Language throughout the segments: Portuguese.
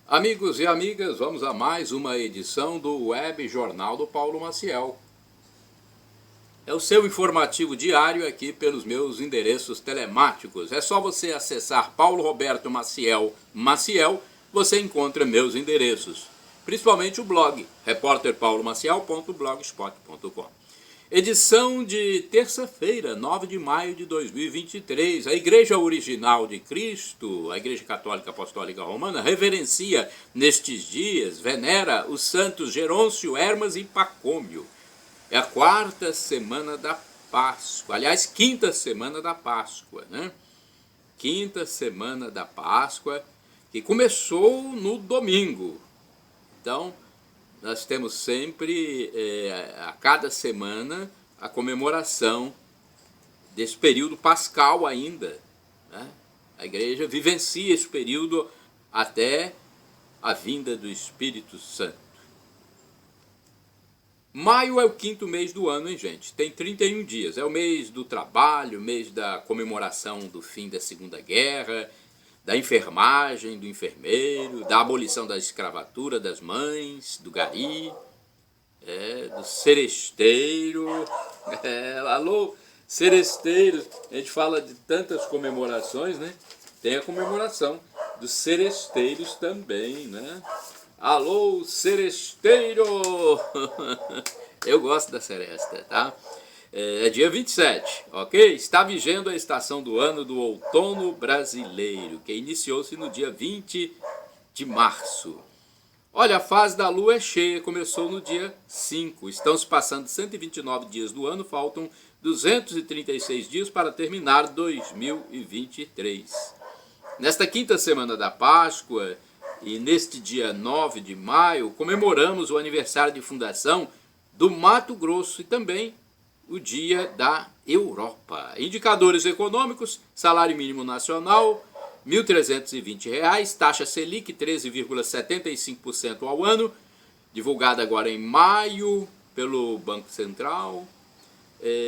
Amigos e amigas, vamos a mais uma edição do Web Jornal do Paulo Maciel. É o seu informativo diário aqui pelos meus endereços telemáticos. É só você acessar Paulo Roberto Maciel, você encontra meus endereços. Principalmente o blog, repórterpaulomaciel.blogspot.com. Edição de terça-feira, 9 de maio de 2023. A Igreja Original de Cristo, a Igreja Católica Apostólica Romana, reverencia nestes dias, venera os santos Gerôncio, Hermas e Pacômio. É a quarta semana da Páscoa, aliás, quinta semana da Páscoa, né? Quinta semana da Páscoa, que começou no domingo. Então, nós temos sempre, a cada semana, a comemoração desse período pascal ainda, né? A igreja vivencia esse período até a vinda do Espírito Santo. Maio é o quinto mês do ano, hein, gente? Tem 31 dias. É o mês do trabalho, o mês da comemoração do fim da Segunda Guerra, da enfermagem, do enfermeiro, da abolição da escravatura das mães, do gari, do seresteiro. Alô, seresteiros, a gente fala de tantas comemorações, né? Tem a comemoração dos seresteiros também, né? Alô, seresteiro! Eu gosto da seresta, tá? É dia 27, ok? Está vigendo a estação do ano do outono brasileiro, que iniciou-se no dia 20 de março. Olha, a fase da lua é cheia, começou no dia 5. Estão se passando 129 dias do ano, faltam 236 dias para terminar 2023. Nesta quinta semana da Páscoa e neste dia 9 de maio, comemoramos o aniversário de fundação do Mato Grosso e também o Dia da Europa. Indicadores econômicos: salário mínimo nacional, R$ 1.320, taxa Selic 13,75% ao ano, divulgada agora em maio pelo Banco Central.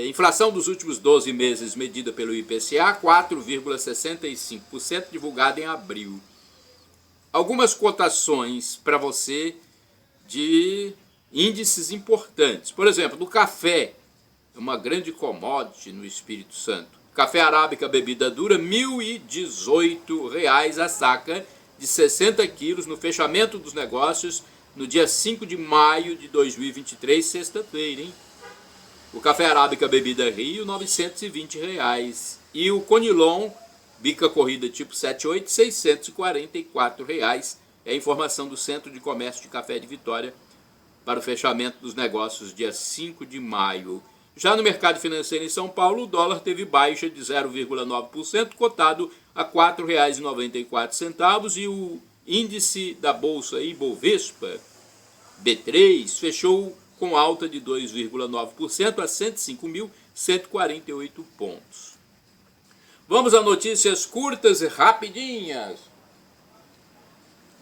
Inflação dos últimos 12 meses medida pelo IPCA, 4,65%, divulgada em abril. Algumas cotações para você de índices importantes. Por exemplo, do café, uma grande commodity no Espírito Santo. Café arábica bebida dura, R$ 1.018 a saca de 60 quilos no fechamento dos negócios no dia 5 de maio de 2023, sexta-feira, hein? O café arábica bebida Rio, R$ 920. E o Conilon, bica corrida tipo 78, R$ 644. É a informação do Centro de Comércio de Café de Vitória para o fechamento dos negócios dia 5 de maio. Já no mercado financeiro em São Paulo, o dólar teve baixa de 0,9%, cotado a R$ 4,94, e o índice da bolsa Ibovespa B3 fechou com alta de 2,9% a 105.148 pontos. Vamos a notícias curtas e rapidinhas,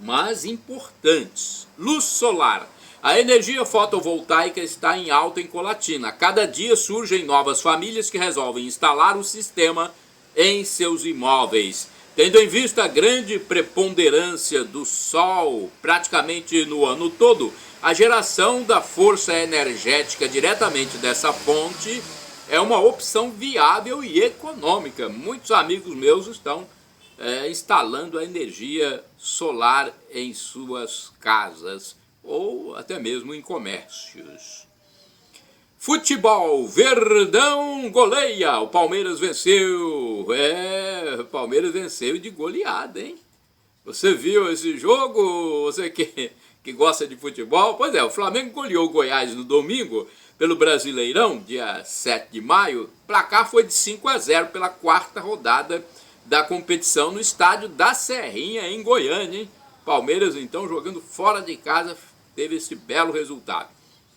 mas importantes. Luz solar. A energia fotovoltaica está em alta em Colatina. A cada dia surgem novas famílias que resolvem instalar o sistema em seus imóveis. Tendo em vista a grande preponderância do sol praticamente no ano todo, a geração da força energética diretamente dessa fonte é uma opção viável e econômica. Muitos amigos meus estão instalando a energia solar em suas casas ou até mesmo em comércios. Futebol, Verdão goleia, o Palmeiras venceu. O Palmeiras venceu de goleada, hein? Você viu esse jogo? Você que gosta de futebol? Pois é, o Flamengo goleou o Goiás no domingo pelo Brasileirão, dia 7 de maio. O placar foi de 5-0 pela quarta rodada da competição no estádio da Serrinha, em Goiânia, hein? Palmeiras, então, jogando fora de casa, teve esse belo resultado.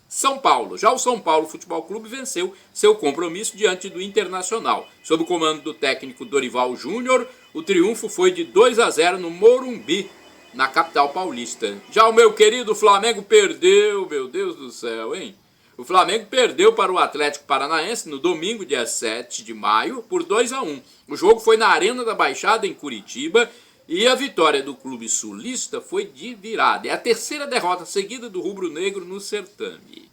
São Paulo. Já o São Paulo Futebol Clube venceu seu compromisso diante do Internacional. Sob o comando do técnico Dorival Júnior, o triunfo foi de 2-0 no Morumbi, na capital paulista. Já o meu querido Flamengo perdeu, meu Deus do céu, hein? O Flamengo perdeu para o Atlético Paranaense no domingo, dia 7 de maio, por 2-1. O jogo foi na Arena da Baixada, em Curitiba, E a vitória do clube sulista foi de virada. É a terceira derrota seguida do rubro-negro no certame.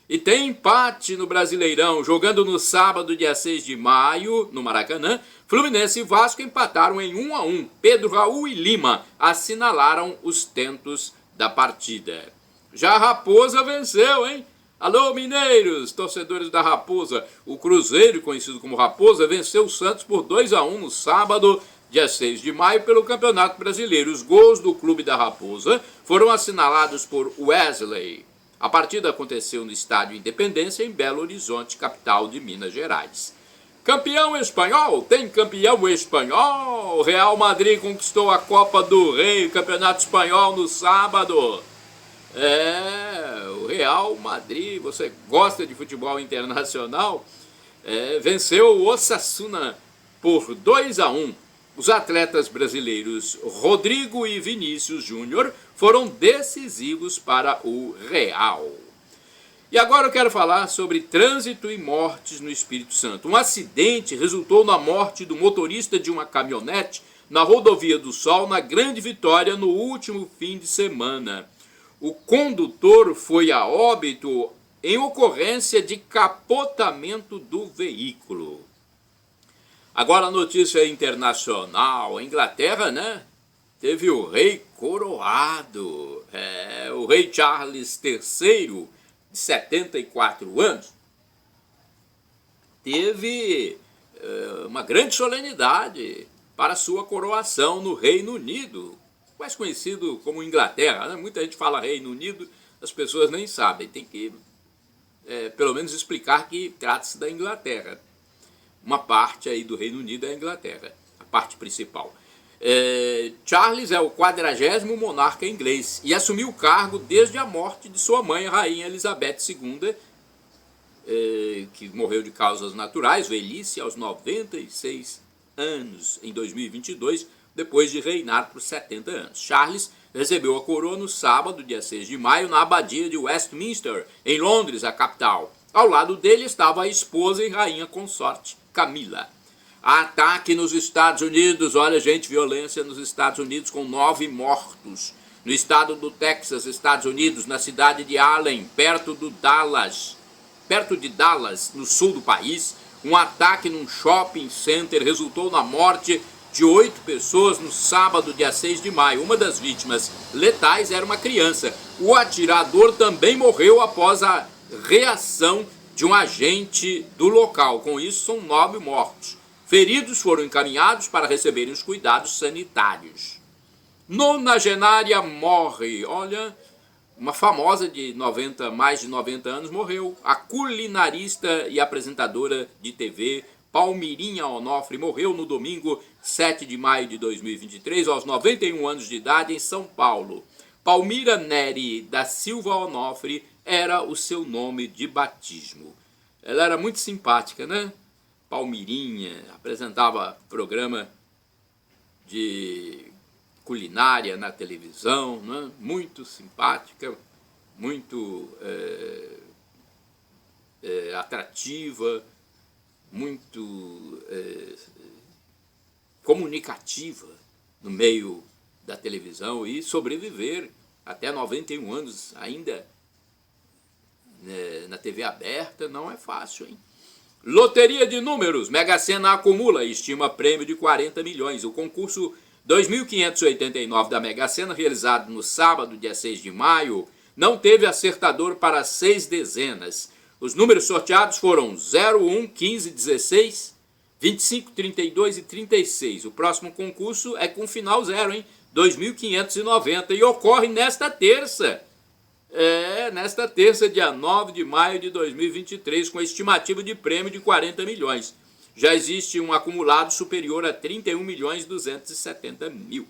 E tem empate no Brasileirão, jogando no sábado, dia 6 de maio, no Maracanã. Fluminense e Vasco empataram em 1-1. Pedro, Raul e Lima assinalaram os tentos da partida. Já a Raposa venceu, hein? Alô, mineiros, torcedores da Raposa. O Cruzeiro, conhecido como Raposa, venceu o Santos por 2-1 no sábado, dia 6 de maio, pelo Campeonato Brasileiro. Os gols do clube da Raposa foram assinalados por Wesley. A partida aconteceu no Estádio Independência, em Belo Horizonte, capital de Minas Gerais. Campeão espanhol? Tem campeão espanhol! Real Madrid conquistou a Copa do Rei, Campeonato Espanhol, no sábado. O Real Madrid, você gosta de futebol internacional? Venceu o Osasuna por 2-1. Os atletas brasileiros Rodrigo e Vinícius Júnior foram decisivos para o Real. E agora eu quero falar sobre trânsito e mortes no Espírito Santo. Um acidente resultou na morte do motorista de uma caminhonete na Rodovia do Sol, na Grande Vitória, no último fim de semana. O condutor foi a óbito em ocorrência de capotamento do veículo. Agora a notícia internacional. A Inglaterra, né? Teve o rei coroado. O rei Charles III, de 74 anos, teve uma grande solenidade para sua coroação no Reino Unido, mais conhecido como Inglaterra, né? Muita gente fala Reino Unido, as pessoas nem sabem. Tem que, pelo menos, explicar que trata-se da Inglaterra. Uma parte aí do Reino Unido é a Inglaterra, a parte principal. Charles é o 40º monarca inglês e assumiu o cargo desde a morte de sua mãe, a rainha Elizabeth II, que morreu de causas naturais, velhice, aos 96 anos, em 2022, depois de reinar por 70 anos. Charles recebeu a coroa no sábado, dia 6 de maio, na abadia de Westminster, em Londres, a capital. Ao lado dele estava a esposa e rainha consorte, Camila. Ataque nos Estados Unidos, olha gente, violência nos Estados Unidos com 9 mortos. No estado do Texas, Estados Unidos, na cidade de Allen, perto de Dallas, no sul do país, um ataque num shopping center resultou na morte de 8 pessoas no sábado, dia 6 de maio. Uma das vítimas letais era uma criança. O atirador também morreu após a reação de um agente do local. Com isso, são 9 mortos. Feridos foram encaminhados para receberem os cuidados sanitários. Nonagenária morre. Olha, uma famosa de mais de 90 anos morreu. A culinarista e apresentadora de TV Palmirinha Onofre morreu no domingo 7 de maio de 2023, aos 91 anos de idade, em São Paulo. Palmira Nery da Silva Onofre era o seu nome de batismo. Ela era muito simpática, né? Palmirinha, apresentava programa de culinária na televisão, né? Muito simpática, muito atrativa, muito comunicativa no meio da televisão e sobreviver até 91 anos ainda na TV aberta não é fácil, hein? Loteria de números, Mega Sena acumula e estima prêmio de 40 milhões. O concurso 2.589 da Mega Sena, realizado no sábado, dia 6 de maio, não teve acertador para 6 dezenas. Os números sorteados foram 0, 1, 15, 16, 25, 32 e 36. O próximo concurso é com final 0, hein? 2.590 e ocorre nesta terça. Nesta terça, dia 9 de maio de 2023, com a estimativa de prêmio de 40 milhões. Já existe um acumulado superior a 31 milhões 270 mil.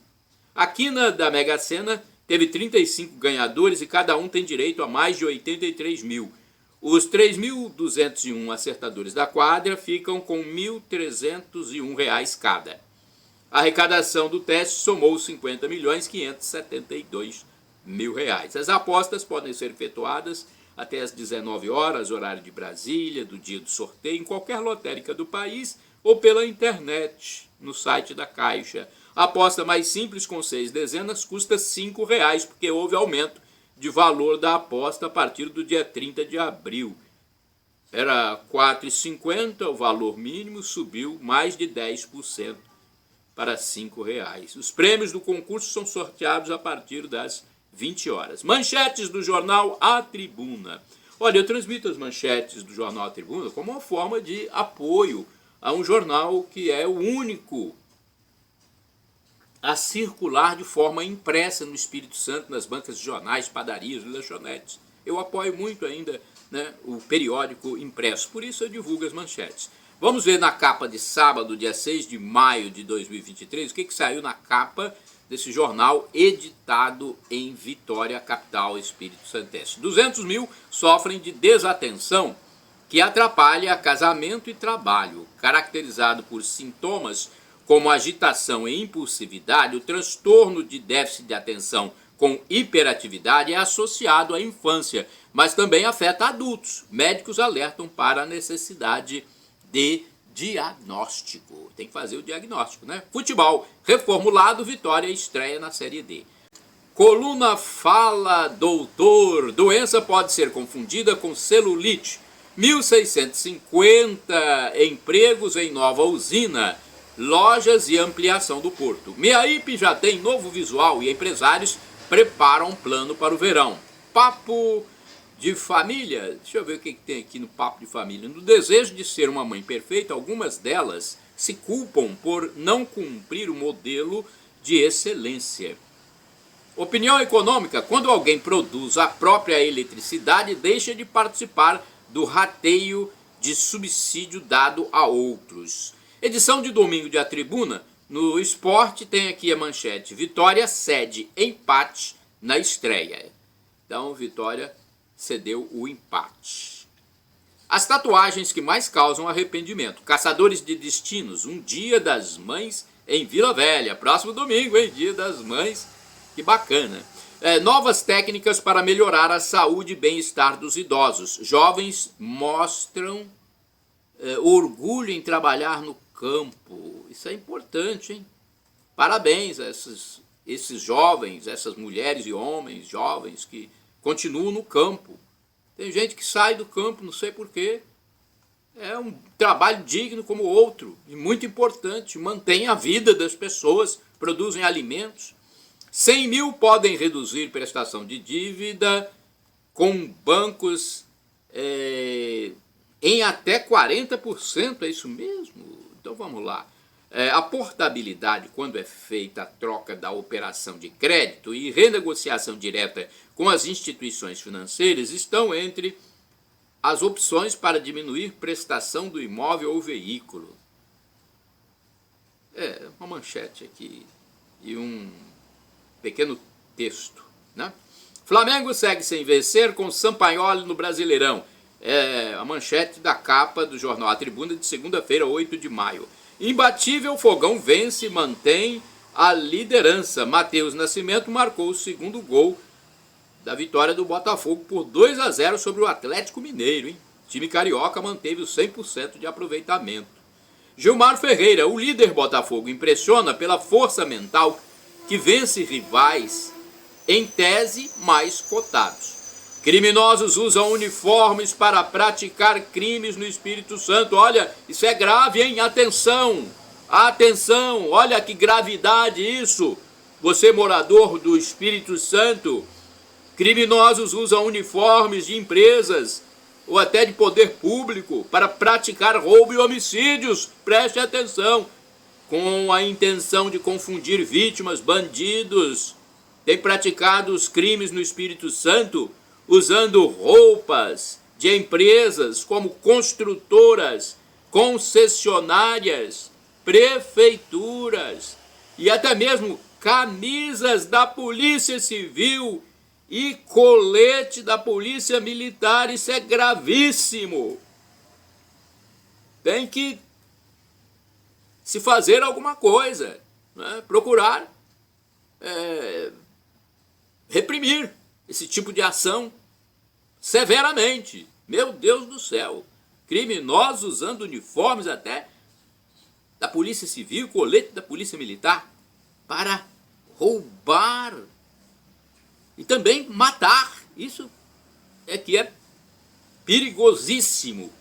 A quina da Mega Sena teve 35 ganhadores e cada um tem direito a mais de 83 mil. Os 3.201 acertadores da quadra ficam com R$ 1.301 cada. A arrecadação do teste somou 50 milhões 572 mil reais. As apostas podem ser efetuadas até às 19 horas, horário de Brasília, do dia do sorteio, em qualquer lotérica do país ou pela internet, no site da Caixa. A aposta mais simples, com 6 dezenas, custa R$ 5,00, porque houve aumento de valor da aposta a partir do dia 30 de abril. Era R$ 4,50, o valor mínimo subiu mais de 10% para R$ 5,00. Os prêmios do concurso são sorteados a partir das 20 horas. Manchetes do jornal A Tribuna. Olha, eu transmito as manchetes do jornal A Tribuna como uma forma de apoio a um jornal que é o único a circular de forma impressa no Espírito Santo, nas bancas de jornais, padarias e lanchonetes. Eu apoio muito ainda, né, o periódico impresso, por isso eu divulgo as manchetes. Vamos ver na capa de sábado, dia 6 de maio de 2023, o que saiu na capa desse jornal editado em Vitória, capital Espírito Santense. 200 mil sofrem de desatenção que atrapalha casamento e trabalho. Caracterizado por sintomas como agitação e impulsividade, o transtorno de déficit de atenção com hiperatividade é associado à infância, mas também afeta adultos. Médicos alertam para a necessidade de diagnóstico. Tem que fazer o diagnóstico, né? Futebol reformulado, Vitória estreia na Série D. Coluna Fala Doutor. Doença pode ser confundida com celulite. 1.650 empregos em nova usina. Lojas e ampliação do porto. Meaípe já tem novo visual e empresários preparam um plano para o verão. Papo de família. Deixa eu ver o que tem aqui no Papo de Família. No desejo de ser uma mãe perfeita, algumas delas se culpam por não cumprir o modelo de excelência. Opinião econômica. Quando alguém produz a própria eletricidade, deixa de participar do rateio de subsídio dado a outros. Edição de domingo de A Tribuna. No esporte tem aqui a manchete. Vitória cede empate na estreia. Então, Vitória cedeu o empate. As tatuagens que mais causam arrependimento. Caçadores de destinos. Um Dia das Mães em Vila Velha. Próximo domingo, hein? Dia das Mães. Que bacana. Novas técnicas para melhorar a saúde e bem-estar dos idosos. Jovens mostram orgulho em trabalhar no campo. Isso é importante, hein? Parabéns a esses jovens, essas mulheres e homens jovens que continuam no campo. Tem gente que sai do campo, não sei porquê. É um trabalho digno como outro e muito importante. Mantém a vida das pessoas, produzem alimentos. 100 mil podem reduzir prestação de dívida com bancos em até 40%, é isso mesmo? Então vamos lá. A portabilidade, quando é feita a troca da operação de crédito e renegociação direta com as instituições financeiras, estão entre as opções para diminuir prestação do imóvel ou veículo. Uma manchete aqui e um pequeno texto, né? Flamengo segue sem vencer com Sampaoli no Brasileirão. A manchete da capa do jornal A Tribuna de segunda-feira, 8 de maio. Imbatível, Fogão vence e mantém a liderança. Matheus Nascimento marcou o segundo gol da vitória do Botafogo por 2-0 sobre o Atlético Mineiro, hein? O time carioca manteve o 100% de aproveitamento. Gilmar Ferreira, o líder Botafogo, impressiona pela força mental que vence rivais, em tese, mais cotados. Criminosos usam uniformes para praticar crimes no Espírito Santo. Olha, isso é grave, hein? Atenção! Atenção! Olha que gravidade isso! Você, morador do Espírito Santo, criminosos usam uniformes de empresas ou até de poder público para praticar roubo e homicídios. Preste atenção! Com a intenção de confundir vítimas, bandidos têm praticado os crimes no Espírito Santo usando roupas de empresas como construtoras, concessionárias, prefeituras e até mesmo camisas da Polícia Civil e colete da Polícia Militar. Isso é gravíssimo. Tem que se fazer alguma coisa, né? Procurar reprimir esse tipo de ação severamente. Meu Deus do céu, criminosos usando uniformes até da Polícia Civil, colete da Polícia Militar. para roubar e também matar. Isso é que é perigosíssimo.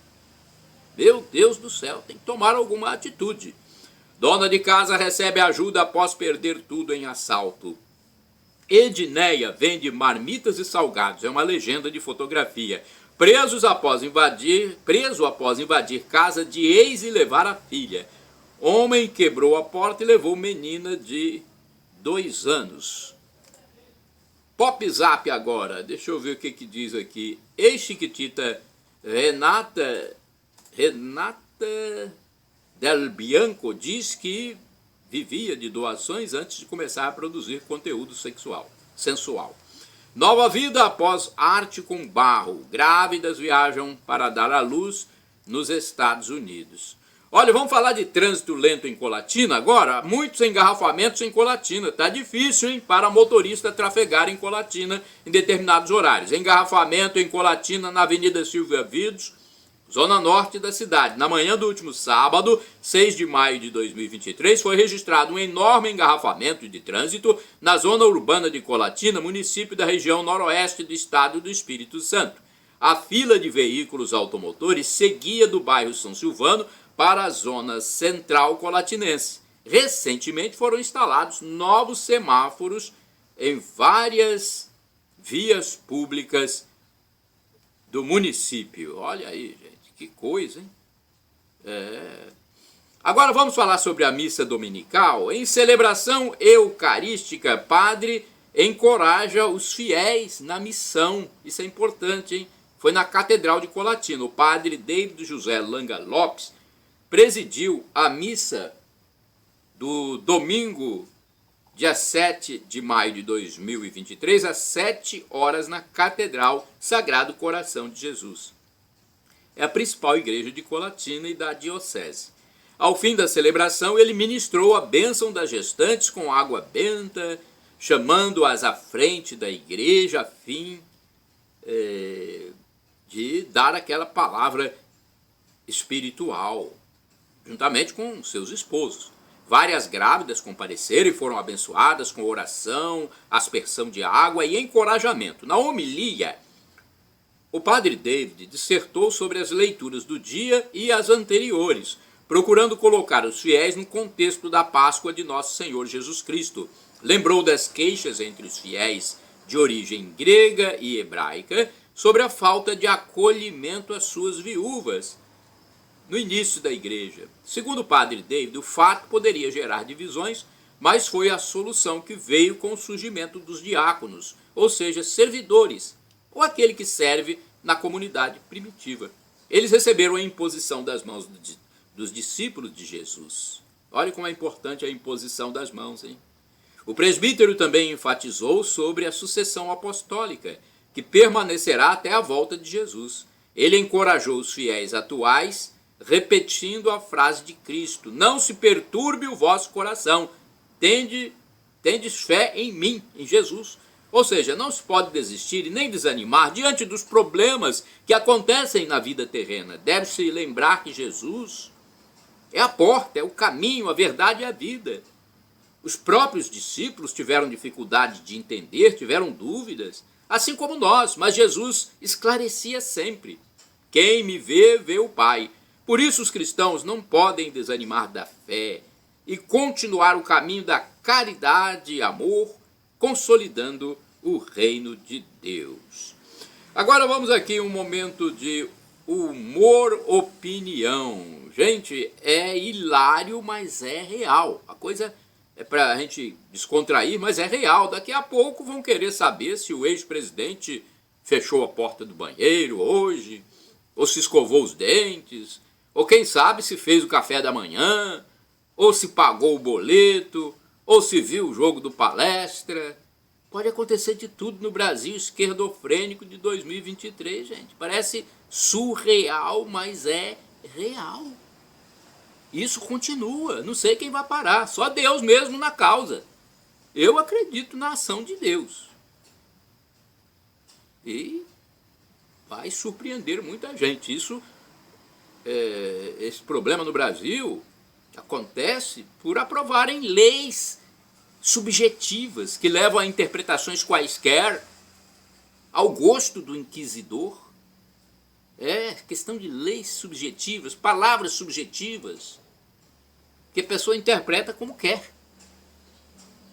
Meu Deus do céu, tem que tomar alguma atitude. Dona de casa recebe ajuda após perder tudo em assalto. Edneia vende marmitas e salgados. É uma legenda de fotografia. Preso após invadir casa de ex e levar a filha. Homem quebrou a porta e levou menina de 2 anos. Pop Zap agora. Deixa eu ver o que diz aqui. Ex-chiquitita Renata Del Bianco diz que vivia de doações antes de começar a produzir conteúdo sensual. Nova vida após arte com barro. Grávidas viajam para dar à luz nos Estados Unidos. Olha, vamos falar de trânsito lento em Colatina agora? Muitos engarrafamentos em Colatina. Tá difícil, hein, para motorista trafegar em Colatina em determinados horários. Engarrafamento em Colatina na Avenida Silvia Vidos, zona norte da cidade. Na manhã do último sábado, 6 de maio de 2023, foi registrado um enorme engarrafamento de trânsito na zona urbana de Colatina, município da região noroeste do estado do Espírito Santo. A fila de veículos automotores seguia do bairro São Silvano para a zona central colatinense. Recentemente foram instalados novos semáforos em várias vias públicas do município. Olha aí, gente, que coisa, hein? Agora vamos falar sobre a missa dominical. Em celebração eucarística, padre encoraja os fiéis na missão. Isso é importante, hein? Foi na Catedral de Colatina. O padre David José Langa Lopes presidiu a missa do domingo, dia 7 de maio de 2023, às 7 horas na Catedral Sagrado Coração de Jesus. É a principal igreja de Colatina e da diocese. Ao fim da celebração, ele ministrou a bênção das gestantes com água benta, chamando-as à frente da igreja a fim de dar aquela palavra espiritual, juntamente com seus esposos. Várias grávidas compareceram e foram abençoadas com oração, aspersão de água e encorajamento. Na homilia, o padre David dissertou sobre as leituras do dia e as anteriores, procurando colocar os fiéis no contexto da Páscoa de Nosso Senhor Jesus Cristo. Lembrou das queixas entre os fiéis de origem grega e hebraica sobre a falta de acolhimento às suas viúvas no início da igreja. Segundo o padre David, o fato poderia gerar divisões, mas foi a solução que veio com o surgimento dos diáconos, ou seja, servidores, ou aquele que serve na comunidade primitiva. Eles receberam a imposição das mãos dos discípulos de Jesus. Olha como é importante a imposição das mãos, hein? O presbítero também enfatizou sobre a sucessão apostólica, que permanecerá até a volta de Jesus. Ele encorajou os fiéis atuais, repetindo a frase de Cristo: não se perturbe o vosso coração, tendes fé em mim, em Jesus. Ou seja, não se pode desistir e nem desanimar diante dos problemas que acontecem na vida terrena. Deve-se lembrar que Jesus é a porta, é o caminho, a verdade e a vida. Os próprios discípulos tiveram dificuldade de entender, tiveram dúvidas, assim como nós, mas Jesus esclarecia sempre: quem me vê, vê o Pai. Por isso os cristãos não podem desanimar da fé e continuar o caminho da caridade e amor, consolidando o reino de Deus. Agora vamos aqui um momento de humor-opinião. Gente, é hilário, mas é real. A coisa é para a gente descontrair, mas é real. Daqui a pouco vão querer saber se o ex-presidente fechou a porta do banheiro hoje, ou se escovou os dentes, ou quem sabe se fez o café da manhã, ou se pagou o boleto, ou se viu o jogo do Palestra. Pode acontecer de tudo no Brasil esquerdofrênico de 2023, gente. Parece surreal, mas é real. Isso continua, não sei quem vai parar, só Deus mesmo na causa. Eu acredito na ação de Deus. E vai surpreender muita gente. Esse problema no Brasil acontece por aprovarem leis subjetivas, que levam a interpretações quaisquer, ao gosto do inquisidor. É questão de leis subjetivas, palavras subjetivas, que a pessoa interpreta como quer.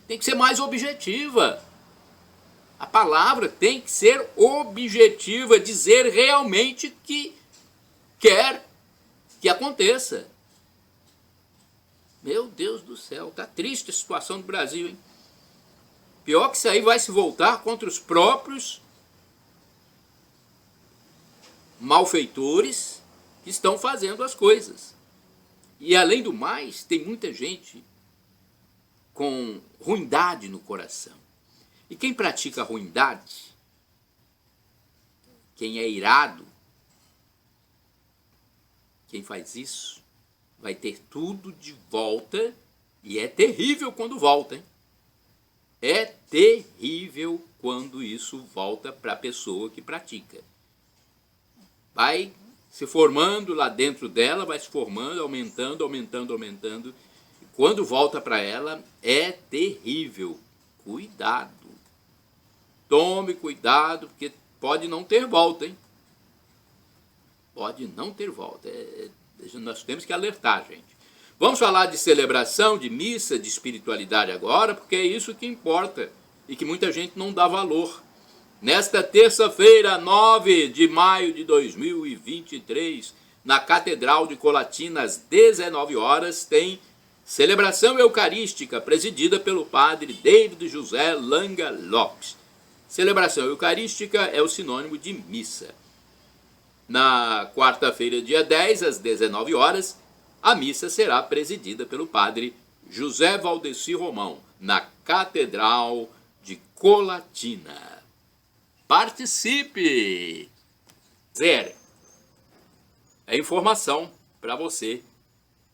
Tem que ser mais objetiva. A palavra tem que ser objetiva, dizer realmente que quer que aconteça. Meu Deus do céu, tá triste a situação do Brasil, hein? Pior que isso aí vai se voltar contra os próprios malfeitores que estão fazendo as coisas. E além do mais, tem muita gente com ruindade no coração. E quem pratica ruindade, quem é irado, quem faz isso, vai ter tudo de volta, e é terrível quando volta, hein? É terrível quando isso volta para a pessoa que pratica. Vai se formando lá dentro dela, vai se formando, aumentando, aumentando, aumentando. E quando volta para ela, é terrível. Cuidado. Tome cuidado, porque pode não ter volta, hein? Pode não ter volta. Nós temos que alertar, gente. Vamos falar de celebração, de missa, de espiritualidade agora, porque é isso que importa e que muita gente não dá valor. Nesta terça-feira, 9 de maio de 2023, na Catedral de Colatina, às 19 horas, tem celebração eucarística presidida pelo padre David José Langa Lopes. Celebração eucarística é o sinônimo de missa. Na quarta-feira, dia 10, às 19 horas, a missa será presidida pelo padre José Valdeci Romão, na Catedral de Colatina. Participe! Zero. É informação para você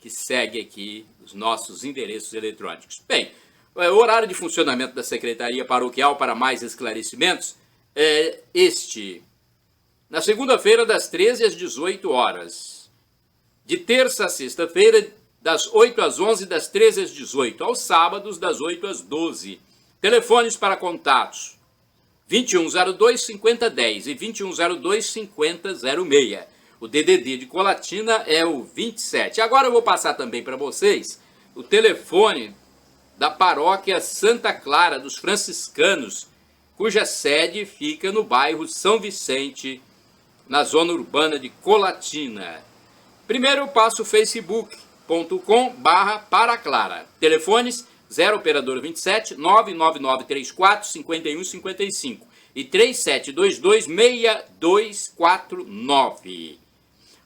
que segue aqui os nossos endereços eletrônicos. Bem, o horário de funcionamento da Secretaria Paroquial para mais esclarecimentos é este. Na segunda-feira, das 13 às 18 horas. De terça a sexta-feira, das 8 às 11, das 13 às 18. Aos sábados, das 8 às 12. Telefones para contatos: 2102-5010 e 2102-5006. O DDD de Colatina é o 27. Agora eu vou passar também para vocês o telefone da paróquia Santa Clara dos Franciscanos, cuja sede fica no bairro São Vicente, na zona urbana de Colatina. Primeiro eu passo o facebook.com/paraclara. Telefones 0 operador 27 99934 5155 e 3722-6249.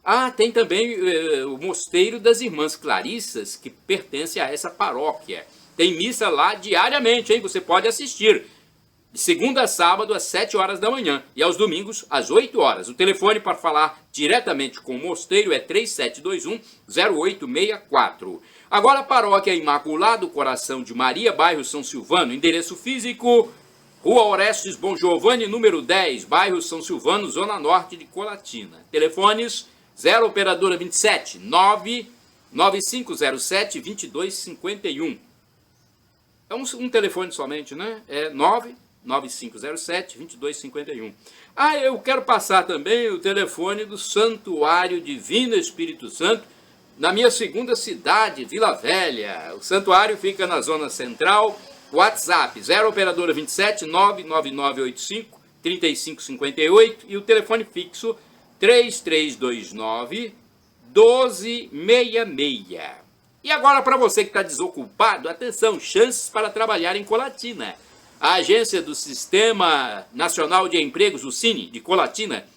Ah, tem também o Mosteiro das Irmãs Clarissas, que pertence a essa paróquia. Tem missa lá diariamente, hein? Você pode assistir. De segunda a sábado, às 7 horas da manhã. E aos domingos, às 8 horas. O telefone para falar diretamente com o mosteiro é 3721-0864. Agora, a paróquia Imaculado Coração de Maria, bairro São Silvano. Endereço físico: Rua Orestes Bom Giovanni, número 10, bairro São Silvano, zona norte de Colatina. Telefones 0 operadora 27 99507 2251. É um telefone somente, né? É 99507 2251. Ah, eu quero passar também o telefone do Santuário Divino Espírito Santo, na minha segunda cidade, Vila Velha. O santuário fica na zona central. WhatsApp 0 operadora 27 99985 3558 e o telefone fixo 3329 1266. E agora, para você que está desocupado, atenção, chances para trabalhar em Colatina. A agência do Sistema Nacional de Empregos, o SINE, de Colatina,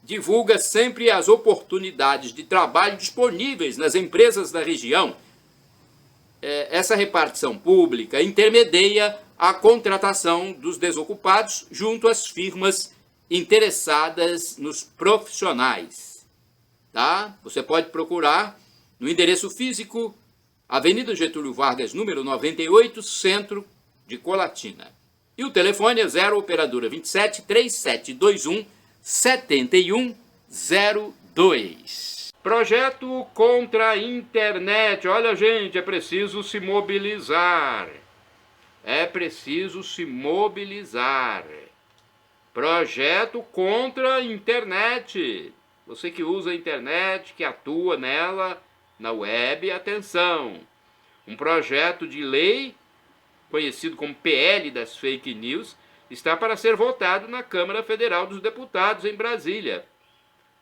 divulga sempre as oportunidades de trabalho disponíveis nas empresas da região. Essa repartição pública intermedia a contratação dos desocupados junto às firmas interessadas nos profissionais. Tá? Você pode procurar no endereço físico, Avenida Getúlio Vargas, número 98, centro de Colatina. E o telefone é 0 operadora 27 3721 7102. Projeto contra a internet. Olha, gente, é preciso se mobilizar. É preciso se mobilizar. Projeto contra a internet. Você que usa a internet, que atua nela, na web, atenção. Um projeto de lei, conhecido como PL das Fake News, está para ser votado na Câmara Federal dos Deputados em Brasília.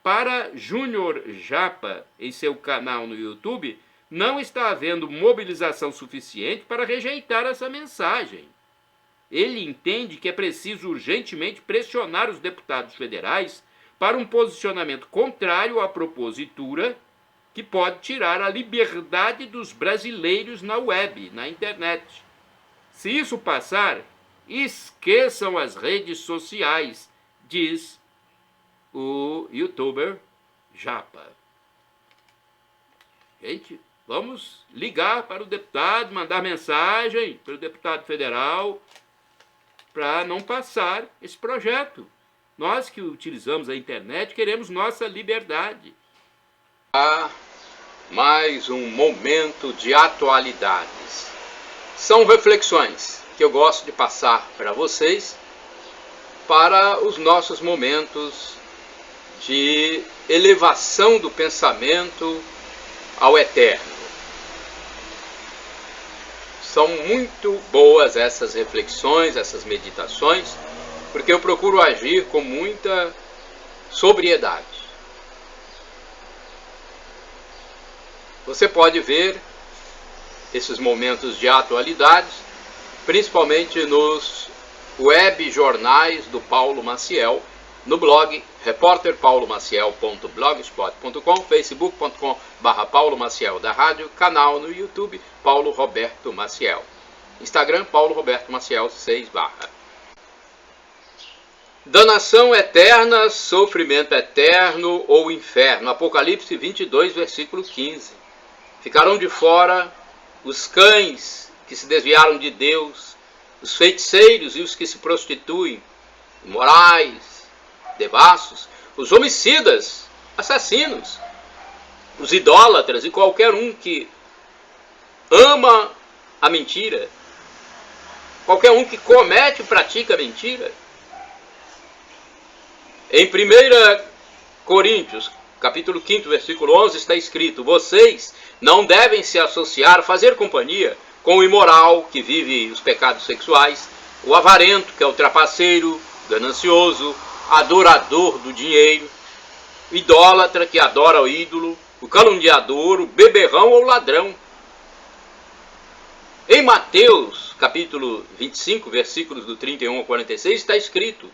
Para Júnior Japa, em seu canal no YouTube, não está havendo mobilização suficiente para rejeitar essa mensagem. Ele entende que é preciso urgentemente pressionar os deputados federais para um posicionamento contrário à propositura que pode tirar a liberdade dos brasileiros na web, na internet. Se isso passar, esqueçam as redes sociais, diz o youtuber Japa. Gente, vamos ligar para o deputado, mandar mensagem para o deputado federal para não passar esse projeto. Nós que utilizamos a internet queremos nossa liberdade. Mais um momento de atualidades. São reflexões que eu gosto de passar para vocês para os nossos momentos de elevação do pensamento ao eterno. São muito boas essas reflexões, essas meditações, porque eu procuro agir com muita sobriedade. Você pode ver esses momentos de atualidades, principalmente nos web jornais do Paulo Maciel, no blog repórterpaulomaciel.blogspot.com, facebook.com/Paulo Maciel da rádio, canal no YouTube Paulo Roberto Maciel, Instagram Paulo Roberto Maciel 6/. Danação eterna, sofrimento eterno ou inferno. Apocalipse 22, versículo 15. Ficarão de fora os cães que se desviaram de Deus, os feiticeiros e os que se prostituem, imorais, devassos, os homicidas, assassinos, os idólatras e qualquer um que ama a mentira, qualquer um que comete e pratica mentira. Em 1 Coríntios, capítulo 5, versículo 11, está escrito: vocês não devem se associar, fazer companhia com o imoral, que vive os pecados sexuais, o avarento, que é o trapaceiro, ganancioso, adorador do dinheiro, o idólatra, que adora o ídolo, o caluniador, o beberrão ou ladrão. Em Mateus, capítulo 25, versículos do 31 ao 46, está escrito: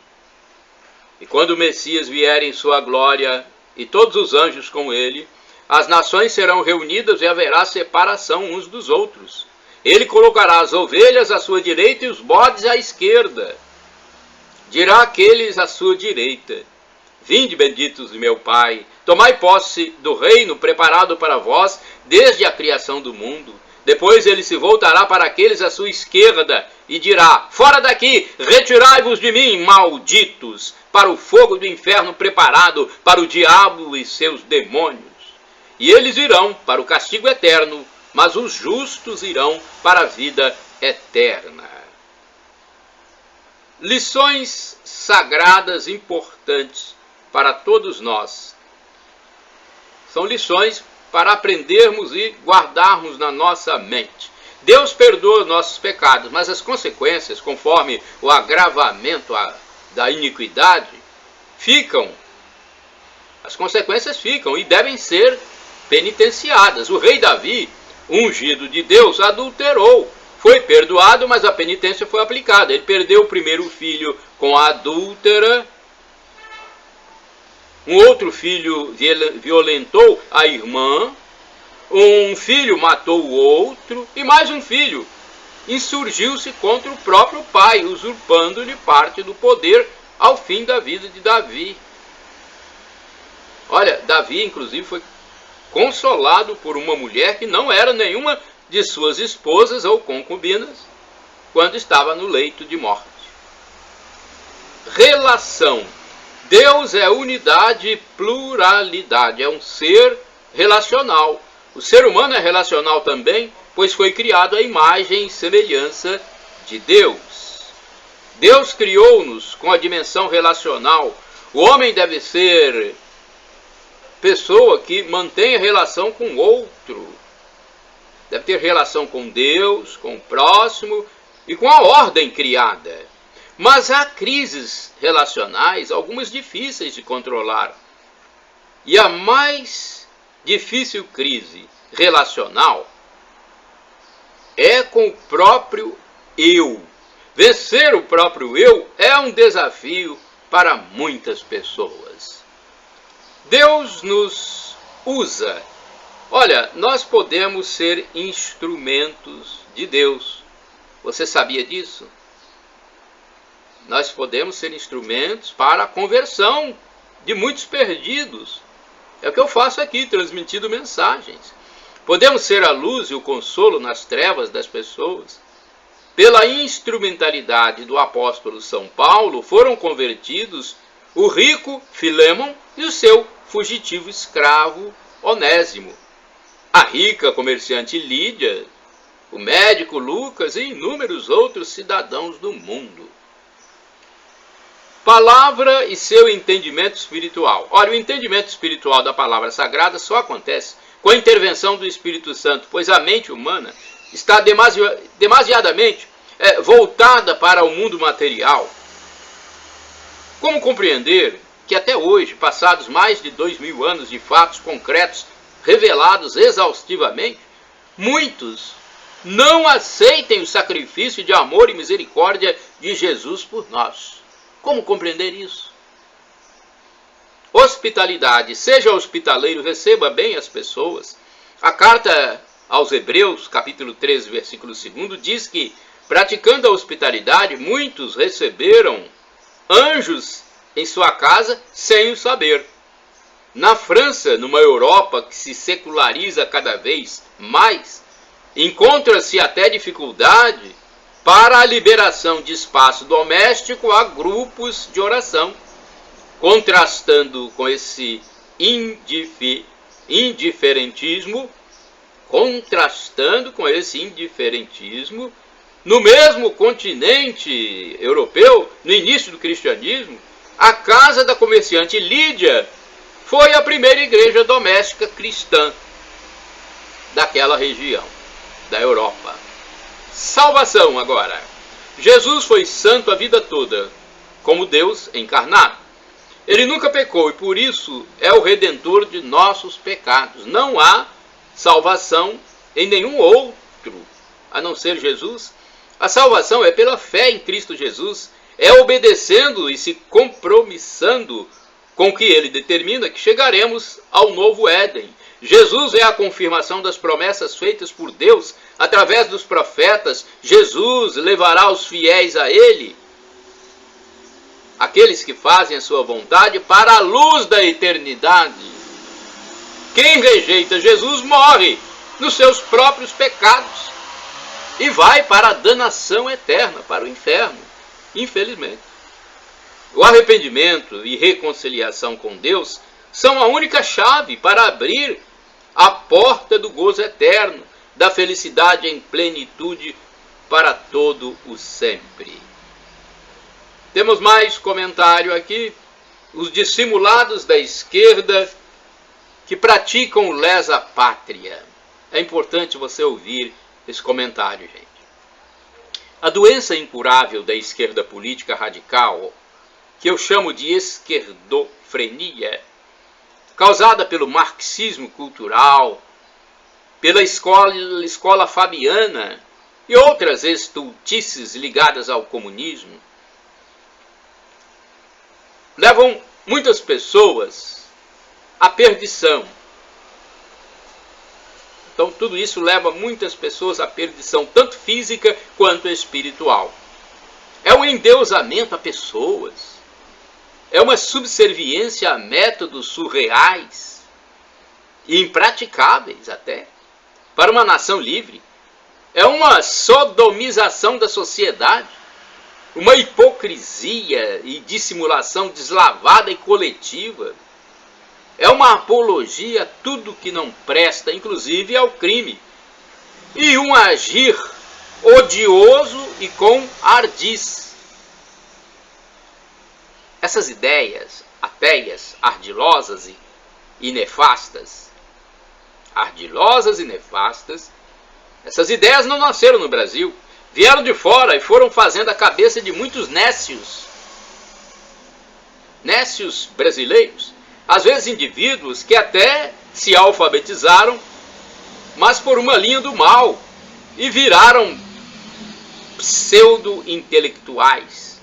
e quando o Messias vier em sua glória, e todos os anjos com ele, as nações serão reunidas e haverá separação uns dos outros. Ele colocará as ovelhas à sua direita e os bodes à esquerda. Dirá àqueles à sua direita: vinde, benditos de meu Pai, tomai posse do reino preparado para vós desde a criação do mundo. Depois ele se voltará para aqueles à sua esquerda e dirá: fora daqui, retirai-vos de mim, malditos, para o fogo do inferno preparado para o diabo e seus demônios. E eles irão para o castigo eterno, mas os justos irão para a vida eterna. Lições sagradas importantes para todos nós. São lições para aprendermos e guardarmos na nossa mente. Deus perdoa nossos pecados, mas as consequências, conforme o agravamento da iniquidade, ficam. As consequências ficam e devem ser penitenciadas. O rei Davi, ungido de Deus, adulterou. Foi perdoado, mas a penitência foi aplicada. Ele perdeu o primeiro filho com a adúltera. Um outro filho violentou a irmã. Um filho matou o outro. E mais um filho insurgiu-se contra o próprio pai, usurpando-lhe parte do poder ao fim da vida de Davi. Olha, Davi, inclusive, foi consolado por uma mulher que não era nenhuma de suas esposas ou concubinas quando estava no leito de morte. Relação. Deus é unidade e pluralidade, é um ser relacional. O ser humano é relacional também, pois foi criado à imagem e semelhança de Deus. Deus criou-nos com a dimensão relacional. O homem deve ser pessoa que mantém a relação com o outro. Deve ter relação com Deus, com o próximo e com a ordem criada. Mas há crises relacionais, algumas difíceis de controlar. E a mais difícil crise relacional é com o próprio eu. Vencer o próprio eu é um desafio para muitas pessoas. Deus nos usa. Olha, nós podemos ser instrumentos de Deus. Você sabia disso? Nós podemos ser instrumentos para a conversão de muitos perdidos. É o que eu faço aqui, transmitindo mensagens. Podemos ser a luz e o consolo nas trevas das pessoas. Pela instrumentalidade do apóstolo São Paulo, foram convertidos o rico Filémon e o seu fugitivo escravo Onésimo, a rica comerciante Lídia, o médico Lucas e inúmeros outros cidadãos do mundo. Palavra e seu entendimento espiritual. Olha, o entendimento espiritual da palavra sagrada só acontece com a intervenção do Espírito Santo, pois a mente humana está demasiadamente voltada para o mundo material. Como compreender que até hoje, passados mais de 2000 anos de fatos concretos revelados exaustivamente, muitos não aceitem o sacrifício de amor e misericórdia de Jesus por nós? Como compreender isso? Hospitalidade. Seja hospitaleiro, receba bem as pessoas. A carta aos Hebreus, capítulo 13, versículo 2, diz que, praticando a hospitalidade, muitos receberam anjos em sua casa sem o saber. Na França, numa Europa que se seculariza cada vez mais, encontra-se até dificuldade para a liberação de espaço doméstico a grupos de oração, contrastando com esse indiferentismo, no mesmo continente europeu, no início do cristianismo, a casa da comerciante Lídia foi a primeira igreja doméstica cristã daquela região da Europa. Salvação agora. Jesus foi santo a vida toda, como Deus encarnado. Ele nunca pecou e por isso é o redentor de nossos pecados. Não há salvação em nenhum outro, a não ser Jesus. A salvação é pela fé em Cristo Jesus, é obedecendo e se compromissando com o que ele determina que chegaremos ao novo Éden. Jesus é a confirmação das promessas feitas por Deus através dos profetas. Jesus levará os fiéis a ele, aqueles que fazem a sua vontade, para a luz da eternidade. Quem rejeita Jesus morre nos seus próprios pecados e vai para a danação eterna, para o inferno, infelizmente. O arrependimento e reconciliação com Deus são a única chave para abrir a porta do gozo eterno, da felicidade em plenitude para todo o sempre. Temos mais comentário aqui. Os dissimulados da esquerda que praticam lesa pátria. É importante você ouvir esse comentário, gente. A doença incurável da esquerda política radical, que eu chamo de esquerdofrenia, causada pelo marxismo cultural, pela escola fabiana e outras estultices ligadas ao comunismo, levam muitas pessoas à perdição. Então tudo isso leva muitas pessoas à perdição, tanto física quanto espiritual. É um endeusamento a pessoas. É uma subserviência a métodos surreais e impraticáveis até, para uma nação livre. É uma sodomização da sociedade, uma hipocrisia e dissimulação deslavada e coletiva. É uma apologia a tudo que não presta, inclusive ao crime. E um agir odioso e com ardis. Essas ideias ateias, ardilosas e nefastas, essas ideias não nasceram no Brasil, vieram de fora e foram fazendo a cabeça de muitos nécios brasileiros, às vezes indivíduos que até se alfabetizaram, mas por uma linha do mal, e viraram pseudo-intelectuais.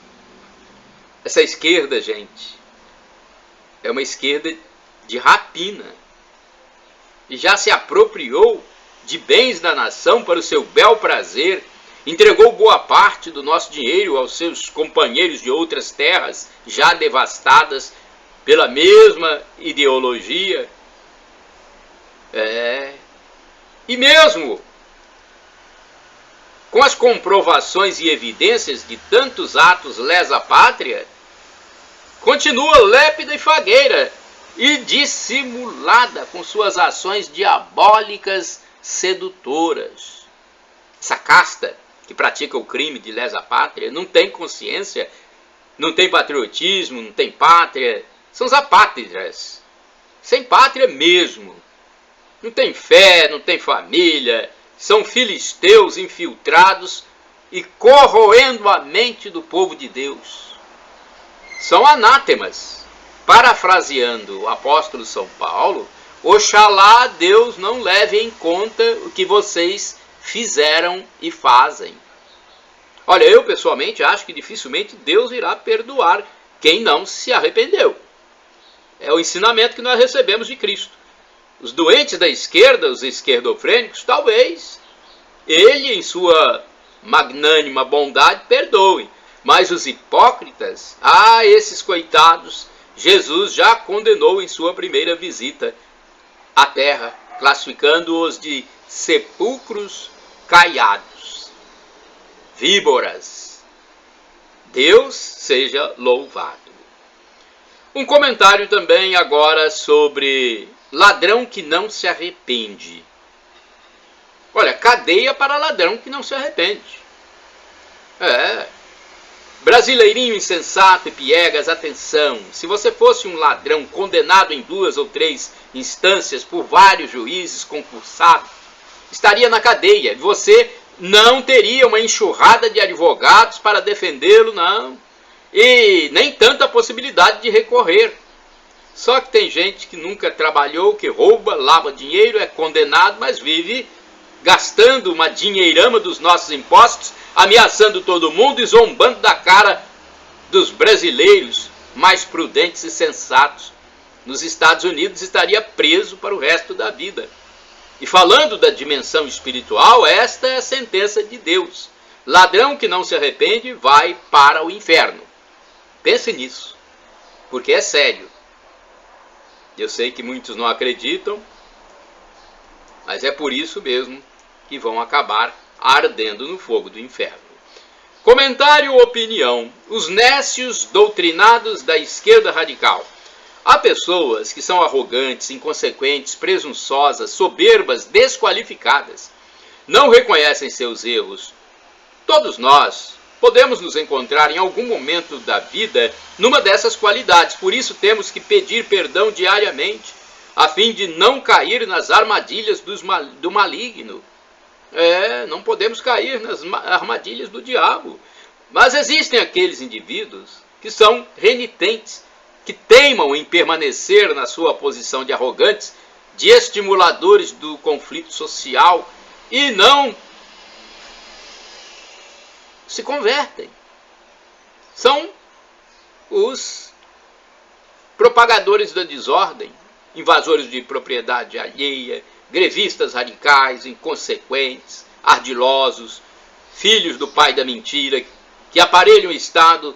Essa esquerda, gente, é uma esquerda de rapina, e já se apropriou de bens da nação para o seu bel prazer, entregou boa parte do nosso dinheiro aos seus companheiros de outras terras, já devastadas pela mesma ideologia. E mesmo com as comprovações e evidências de tantos atos lesa-pátria, continua lépida e fagueira e dissimulada com suas ações diabólicas sedutoras. Essa casta que pratica o crime de lesa-pátria não tem consciência, não tem patriotismo, não tem pátria. São os apátridas, sem pátria mesmo. Não tem fé, não tem família. São filisteus infiltrados e corroendo a mente do povo de Deus. São anátemas. Parafraseando o apóstolo São Paulo, oxalá Deus não leve em conta o que vocês fizeram e fazem. Olha, eu pessoalmente acho que dificilmente Deus irá perdoar quem não se arrependeu. É o ensinamento que nós recebemos de Cristo. Os doentes da esquerda, os esquerdofrênicos, talvez ele, em sua magnânima bondade, perdoe. Mas os hipócritas, esses coitados, Jesus já condenou em sua primeira visita à terra, classificando-os de sepulcros caiados, víboras. Deus seja louvado. Um comentário também agora sobre ladrão que não se arrepende. Olha, cadeia para ladrão que não se arrepende. Brasileirinho insensato e piegas, atenção. Se você fosse um ladrão condenado em 2 ou 3 instâncias por vários juízes concursados, estaria na cadeia. Você não teria uma enxurrada de advogados para defendê-lo, não. E nem tanta possibilidade de recorrer. Só que tem gente que nunca trabalhou, que rouba, lava dinheiro, é condenado, mas vive gastando uma dinheirama dos nossos impostos, ameaçando todo mundo e zombando da cara dos brasileiros mais prudentes e sensatos. Nos Estados Unidos estaria preso para o resto da vida. E falando da dimensão espiritual, esta é a sentença de Deus. Ladrão que não se arrepende vai para o inferno. Pense nisso, porque é sério. Eu sei que muitos não acreditam, mas é por isso mesmo que vão acabar ardendo no fogo do inferno. Comentário ou opinião. Os nécios doutrinados da esquerda radical. Há pessoas que são arrogantes, inconsequentes, presunçosas, soberbas, desqualificadas. Não reconhecem seus erros. Todos nós podemos nos encontrar em algum momento da vida numa dessas qualidades. Por isso temos que pedir perdão diariamente, a fim de não cair nas armadilhas do maligno. Não podemos cair nas armadilhas do diabo. Mas existem aqueles indivíduos que são renitentes, que teimam em permanecer na sua posição de arrogantes, de estimuladores do conflito social, e não se convertem. São os propagadores da desordem, invasores de propriedade alheia, grevistas radicais, inconsequentes, ardilosos, filhos do pai da mentira, que aparelham o Estado,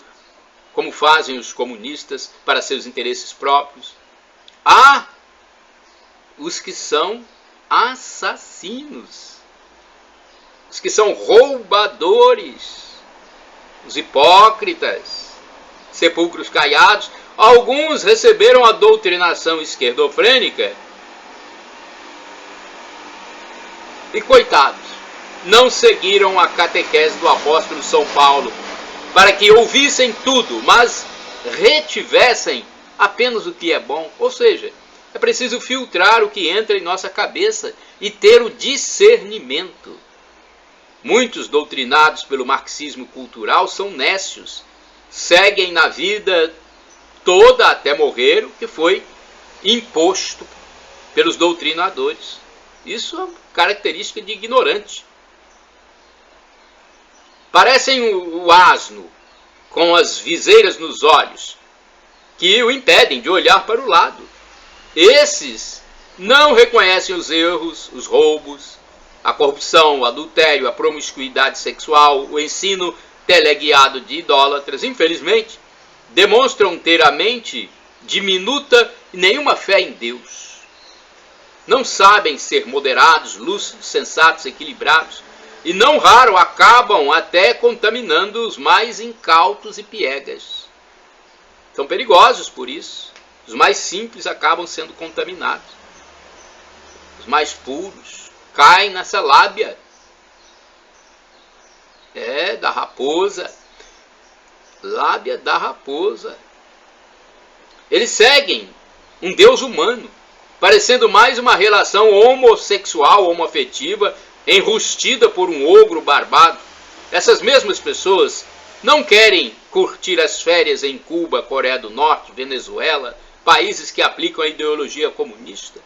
como fazem os comunistas, para seus interesses próprios. Há os que são assassinos, os que são roubadores, os hipócritas, sepulcros caiados. Alguns receberam a doutrinação esquerdofrênica e, coitados, não seguiram a catequese do apóstolo São Paulo, para que ouvissem tudo, mas retivessem apenas o que é bom. Ou seja, é preciso filtrar o que entra em nossa cabeça e ter o discernimento. Muitos doutrinados pelo marxismo cultural são nécios, seguem na vida toda até morrer o que foi imposto pelos doutrinadores. Isso é uma característica de ignorante. Parecem o asno com as viseiras nos olhos, que o impedem de olhar para o lado. Esses não reconhecem os erros, os roubos, a corrupção, o adultério, a promiscuidade sexual, o ensino teleguiado de idólatras. Infelizmente, demonstram ter a mente diminuta e nenhuma fé em Deus. Não sabem ser moderados, lúcidos, sensatos, equilibrados, e não raro acabam até contaminando os mais incautos e piegas. São perigosos por isso. Os mais simples acabam sendo contaminados. Os mais puros caem nessa lábia. Da raposa. Lábia da raposa. Eles seguem um Deus humano, parecendo mais uma relação homossexual, homoafetiva, enrustida por um ogro barbado. Essas mesmas pessoas não querem curtir as férias em Cuba, Coreia do Norte, Venezuela, países que aplicam a ideologia comunista.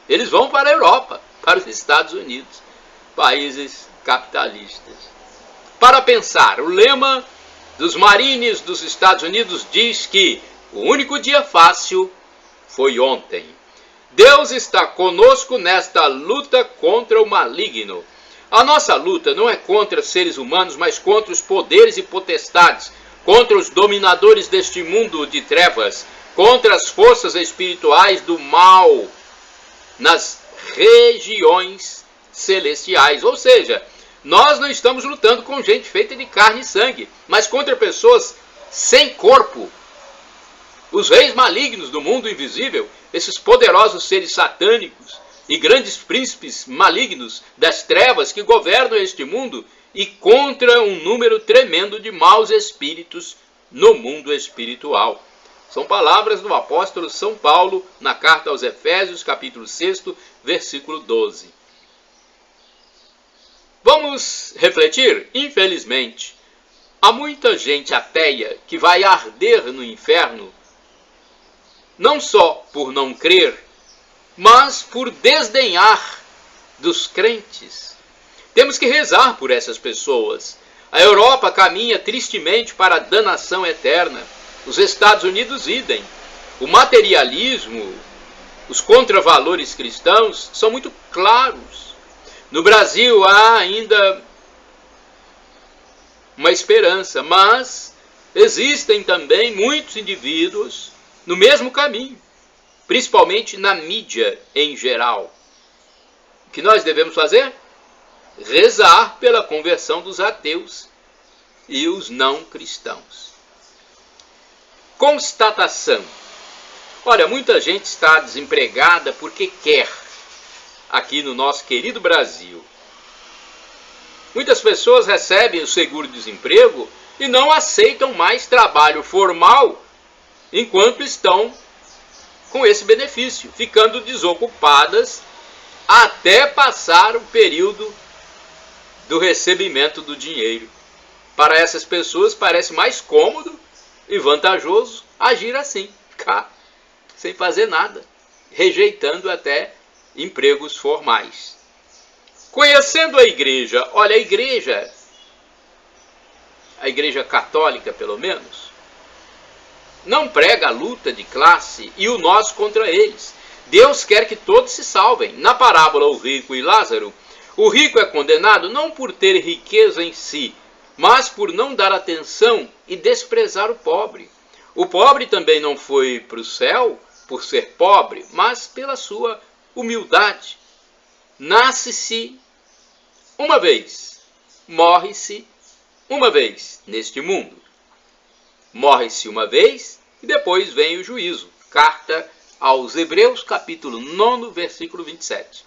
Eles vão para a Europa, para os Estados Unidos, países capitalistas. Para pensar, o lema dos Marines dos Estados Unidos diz que o único dia fácil foi ontem. Deus está conosco nesta luta contra o maligno. A nossa luta não é contra seres humanos, mas contra os poderes e potestades, contra os dominadores deste mundo de trevas, contra as forças espirituais do mal nas regiões celestiais. Ou seja, nós não estamos lutando com gente feita de carne e sangue, mas contra pessoas sem corpo. Os reis malignos do mundo invisível, esses poderosos seres satânicos e grandes príncipes malignos das trevas que governam este mundo, e contra um número tremendo de maus espíritos no mundo espiritual. São palavras do apóstolo São Paulo na carta aos Efésios, capítulo 6, versículo 12. Vamos refletir? Infelizmente, há muita gente ateia que vai arder no inferno, não só por não crer, mas por desdenhar dos crentes. Temos que rezar por essas pessoas. A Europa caminha tristemente para a danação eterna. Os Estados Unidos, idem. O materialismo, os contravalores cristãos são muito claros. No Brasil há ainda uma esperança, mas existem também muitos indivíduos no mesmo caminho, principalmente na mídia em geral. O que nós devemos fazer? Rezar pela conversão dos ateus e os não cristãos. Constatação. Olha, muita gente está desempregada porque quer, aqui no nosso querido Brasil. Muitas pessoas recebem o seguro-desemprego e não aceitam mais trabalho formal enquanto estão com esse benefício, ficando desocupadas até passar o período do recebimento do dinheiro. Para essas pessoas parece mais cômodo e vantajoso agir assim, ficar sem fazer nada, rejeitando até empregos formais. Conhecendo a igreja, olha, a igreja católica pelo menos, não prega a luta de classe e o nós contra eles. Deus quer que todos se salvem. Na parábola O Rico e Lázaro, o rico é condenado não por ter riqueza em si, mas por não dar atenção e desprezar o pobre. O pobre também não foi para o céu por ser pobre, mas pela sua humildade. Nasce-se uma vez, morre-se uma vez neste mundo. Morre-se uma vez e depois vem o juízo. Carta aos Hebreus, capítulo 9, versículo 27.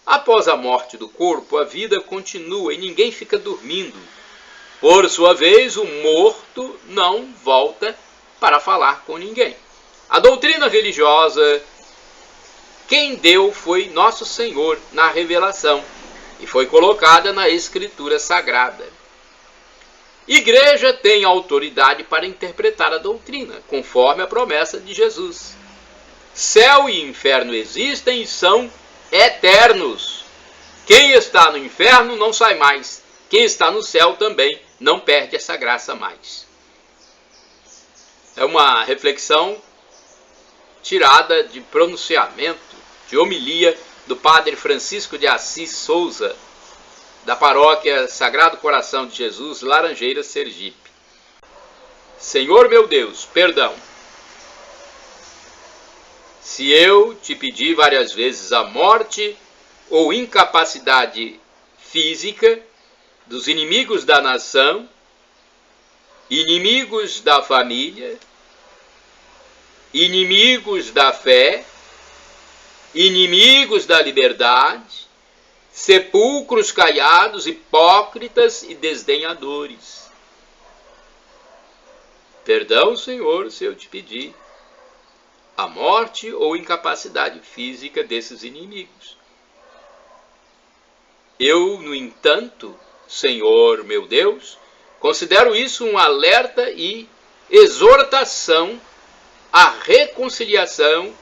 Após a morte do corpo, a vida continua e ninguém fica dormindo. Por sua vez, o morto não volta para falar com ninguém. A doutrina religiosa, quem deu foi Nosso Senhor na revelação e foi colocada na Escritura Sagrada. Igreja tem autoridade para interpretar a doutrina, conforme a promessa de Jesus. Céu e inferno existem e são eternos. Quem está no inferno não sai mais. Quem está no céu também não perde essa graça mais. É uma reflexão tirada de pronunciamento, de homilia do Padre Francisco de Assis Souza, da paróquia Sagrado Coração de Jesus, Laranjeiras, Sergipe. Senhor meu Deus, perdão. Se eu te pedi várias vezes a morte ou incapacidade física dos inimigos da nação, inimigos da família, inimigos da fé, inimigos da liberdade, sepulcros caiados, hipócritas e desdenhadores. Perdão, Senhor, se eu te pedi a morte ou incapacidade física desses inimigos. Eu, no entanto, Senhor meu Deus, considero isso um alerta e exortação à reconciliação,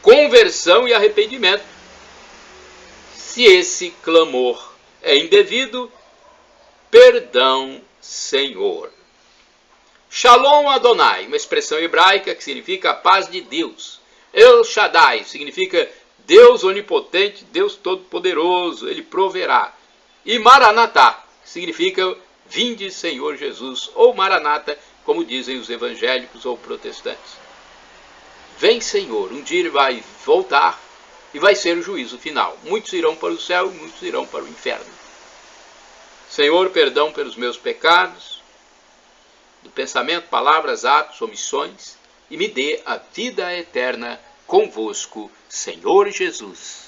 conversão e arrependimento. Se esse clamor é indevido, perdão, Senhor. Shalom Adonai, uma expressão hebraica que significa a paz de Deus. El Shaddai significa Deus onipotente, Deus todo-poderoso, Ele proverá. E Maranatá significa vinde Senhor Jesus, ou Maranata, como dizem os evangélicos ou protestantes. Vem Senhor, um dia Ele vai voltar e vai ser o juízo final. Muitos irão para o céu e muitos irão para o inferno. Senhor, perdão pelos meus pecados, do pensamento, palavras, atos, omissões, e me dê a vida eterna convosco, Senhor Jesus.